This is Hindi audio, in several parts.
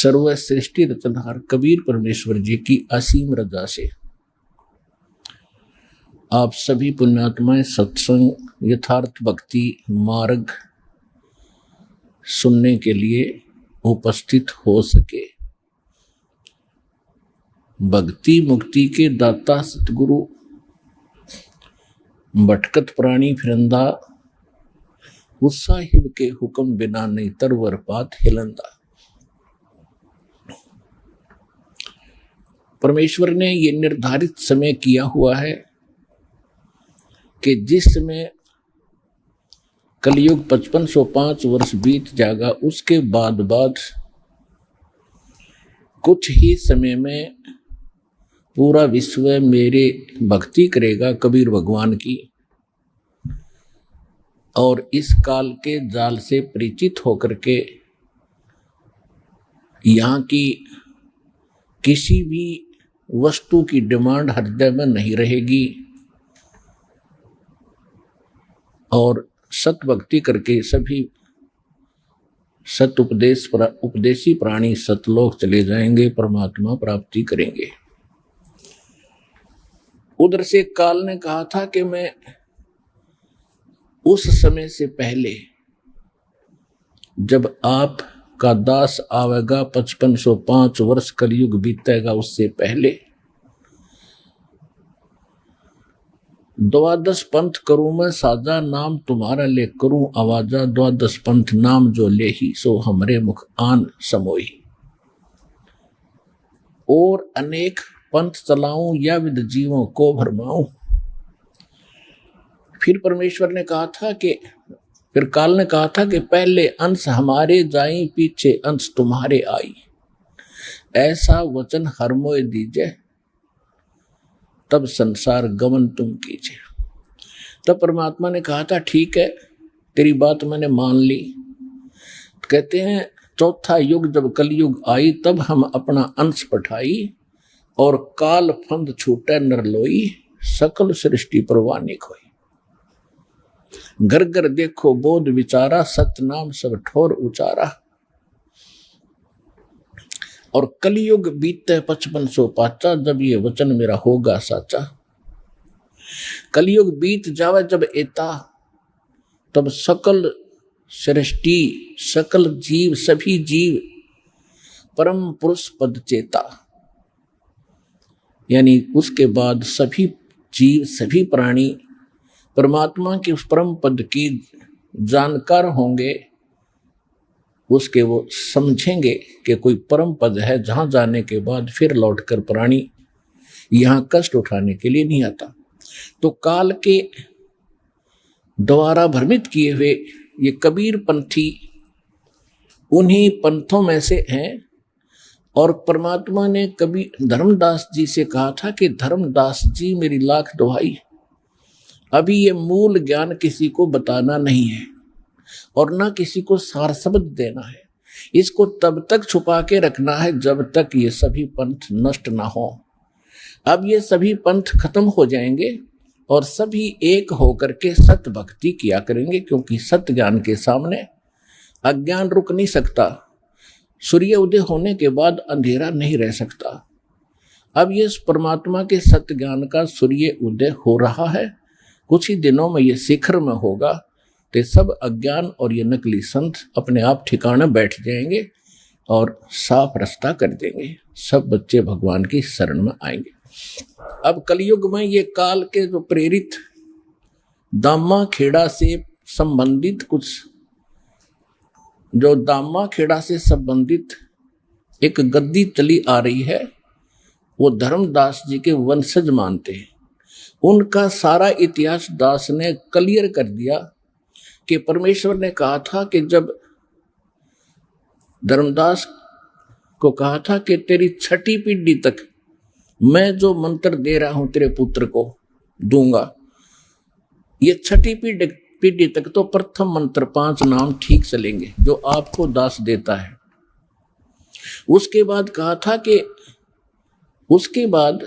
सर्व सृष्टि रचनहार कबीर परमेश्वर जी की असीम रजा से आप सभी पुण्यात्माएं सत्संग यथार्थ भक्ति मार्ग सुनने के लिए उपस्थित हो सके। भक्ति मुक्ति के दाता सतगुरु भटकत प्राणी फिरंदा उस साहिब के हुक्म बिना नहीं तरवर पात हिलंदा। परमेश्वर ने ये निर्धारित समय किया हुआ है कि जिस समय कलयुग 5505 वर्ष बीत जाएगा, उसके बाद कुछ ही समय में पूरा विश्व मेरे भक्ति करेगा कबीर भगवान की, और इस काल के जाल से परिचित होकर के यहाँ की किसी भी वस्तु की डिमांड हृदय में नहीं रहेगी, और सत भक्ति करके सभी सत उपदेशी प्राणी सतलोक चले जाएंगे, परमात्मा प्राप्ति करेंगे। उधर से काल ने कहा था कि मैं उस समय से पहले जब आप का दास आवेगा 5505 वर्ष कलयुग बीतेगा, उससे पहले द्वादश पंथ करूं मैं साजा, नाम तुम्हारा ले करूं आवाजा, द्वादश पंथ नाम जो ले ही सो हमरे मुख आन समोही। और अनेक पंथ चलाऊं या विद जीवों को भरमाऊं। फिर परमेश्वर ने कहा था कि फिर काल ने कहा था कि पहले अंश हमारे जाई पीछे अंश तुम्हारे आई, ऐसा वचन हर मोय दीजे तब संसार गमन तुम कीजिए। तब परमात्मा ने कहा था ठीक है तेरी बात मैंने मान ली। कहते हैं चौथा युग जब कलयुग आई तब हम अपना अंश पठाई, और काल फंद छूटे नर लोई, सकल सृष्टि परवानी खोई। घर घर देखो बोध विचारा, सत नाम सब ठोर उचारा। और कलयुग बीते 5505 जब ये वचन मेरा होगा साचा। कलयुग बीत जावे जब एता, तब सकल सृष्टि सकल जीव सभी जीव परम पुरुष पद चेता, यानी उसके बाद सभी जीव सभी प्राणी परमात्मा के उस परम पद की जानकार होंगे। उसके वो समझेंगे कि कोई परम पद है जहां जाने के बाद फिर लौटकर प्राणी यहां कष्ट उठाने के लिए नहीं आता। तो काल के द्वारा भ्रमित किए हुए ये कबीर पंथी उन्हीं पंथों में से हैं। और परमात्मा ने कभी धर्मदास जी से कहा था कि धर्मदास जी मेरी लाख दुहाई, अभी ये मूल ज्ञान किसी को बताना नहीं है और ना किसी को सार शब्द देना है। इसको तब तक छुपा के रखना है जब तक ये सभी पंथ नष्ट ना हो। अब ये सभी पंथ खत्म हो जाएंगे और सभी एक होकर के सत भक्ति किया करेंगे, क्योंकि सत्य ज्ञान के सामने अज्ञान रुक नहीं सकता। सूर्य उदय होने के बाद अंधेरा नहीं रह सकता। अब ये परमात्मा के सत्य ज्ञान का सूर्य उदय हो रहा है, कुछ ही दिनों में ये शिखर में होगा, तो सब अज्ञान और ये नकली संत अपने आप ठिकाने बैठ जाएंगे और साफ रास्ता कर देंगे। सब बच्चे भगवान की शरण में आएंगे। अब कलयुग में ये काल के जो प्रेरित दामा खेड़ा से संबंधित कुछ जो दामा खेड़ा से संबंधित एक गद्दी चली आ रही है, वो धर्मदास जी के वंशज मानते हैं। उनका सारा इतिहास दास ने क्लियर कर दिया कि परमेश्वर ने कहा था कि जब धर्मदास को कहा था कि तेरी छठी पीढ़ी तक मैं जो मंत्र दे रहा हूं तेरे पुत्र को दूंगा, ये छठी पीढ़ी तक तो प्रथम मंत्र 5 नाम ठीक चलेंगे जो आपको दास देता है। उसके बाद कहा था कि उसके बाद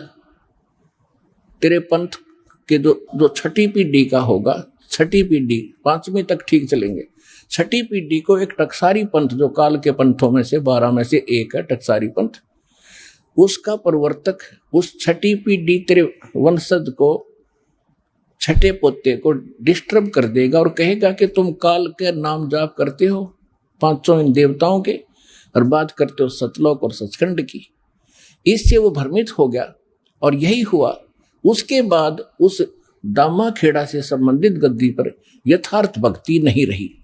तेरे पंथ के जो छठी पीढ़ी का होगा, छठी पीढ़ी 5वीं तक ठीक चलेंगे, छठी पीढ़ी को एक टकसारी पंथ, जो काल के पंथों में से 12 में से एक है टकसारी पंथ, उसका प्रवर्तक उस छठी पीढ़ी तेरे वंशज को, छठे पोते को डिस्टर्ब कर देगा और कहेगा कि तुम काल के नाम जाप करते हो, 500 इन देवताओं के, और बात करते हो सतलोक और सचखंड की। इससे वो भ्रमित हो गया और यही हुआ। उसके बाद उस दामा खेड़ा से संबंधित गद्दी पर यथार्थ भक्ति नहीं रही।